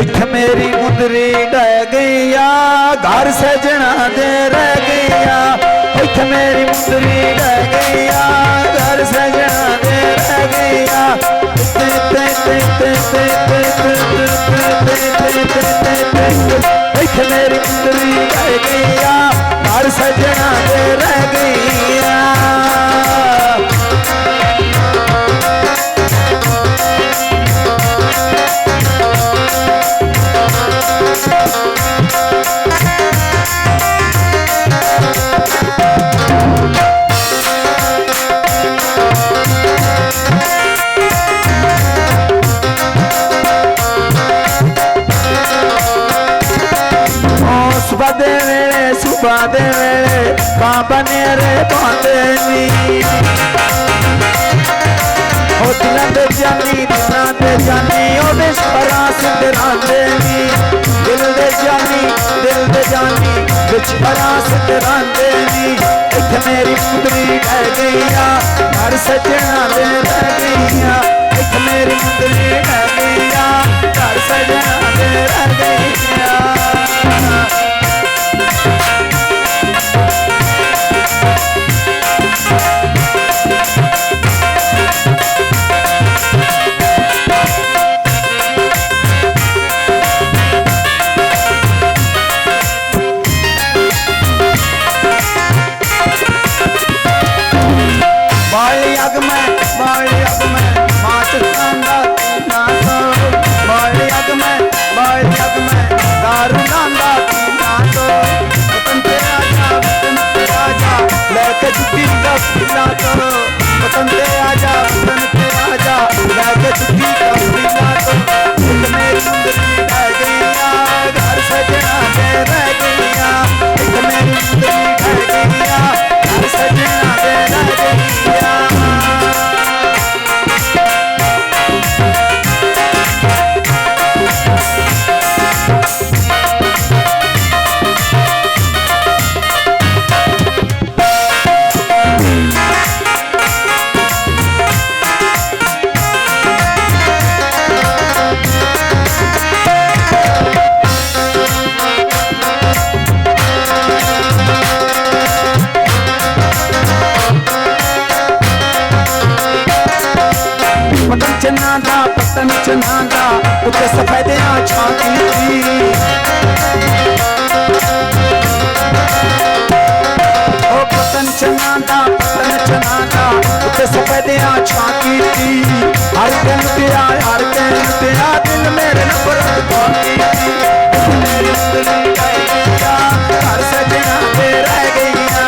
इत्थे मेरी मुंदरी ढह गईया घर सजना दे रह गईया इत्थे मेरी मुंदरी ढह गईया घर सजना दे रह गईया इत्थे मेरी मुंदरी ढह गईया घर सजना दे रह गईया सुबह दे वेले बाबा नेरे पाते नी ओ दिल दे जानी ओ विश्वरा सिद्धरांदे नी दिल दे जानी विश्वरा सिद्धरांदे नी इत्थे मेरी मुंदरी ढह गईया घर सजना दे रह गईया इत्थे मेरी मुंदरी ढह गईया घर सजना दे रह गईया वतन पे आजा लेके छुट्टी का पीला तो मेरी मुंदरी ढह गईया घर सजना दे रह गईया मेरी मुंदरी ढह गईया घर सजना दे रह गईया पतन चनादा उते सफेदियां छाती ओ पतन चनादा उते सफेदियां छाती हर दिन तेरा दिल मेरे नफरत पाती मेरी मुंदरी ढह गईया घर सजना दे रह गईया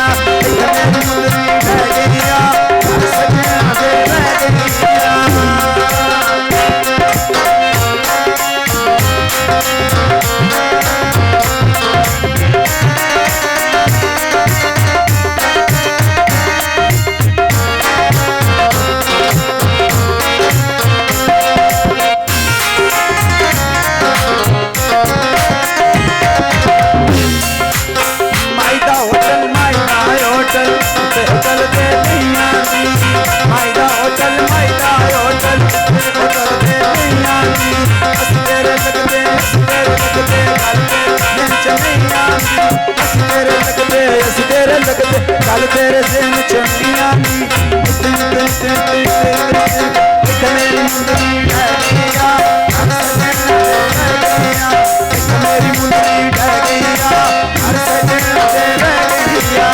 मेरी मुंदरी ढह गईया घर सजना दे रह गईया गल तेरे दिन चंदिया मेरी मुंदरी ढह गईया मेरी मुंदरी ढह गईया हर सजना दे रह गईया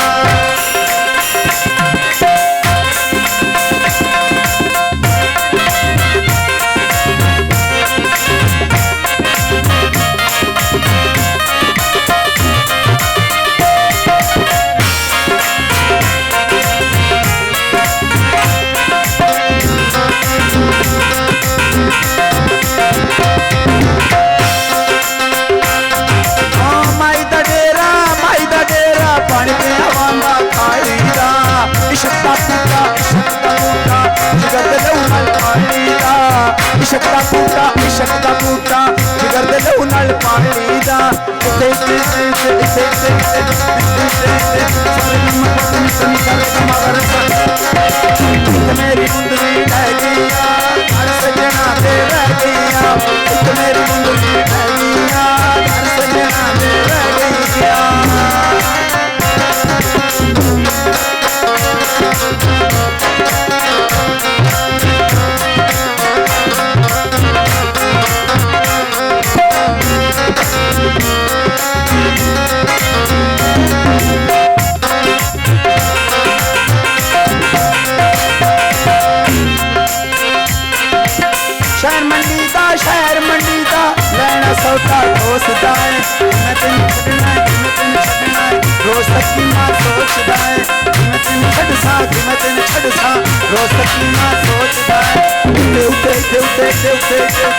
इश्क दा बूटा जिगर दे लहू नाल पानी दा मेरी मुंदरी ढह गईया घर सजना दे रह गईया मेरी मुंदरी ढह जय जय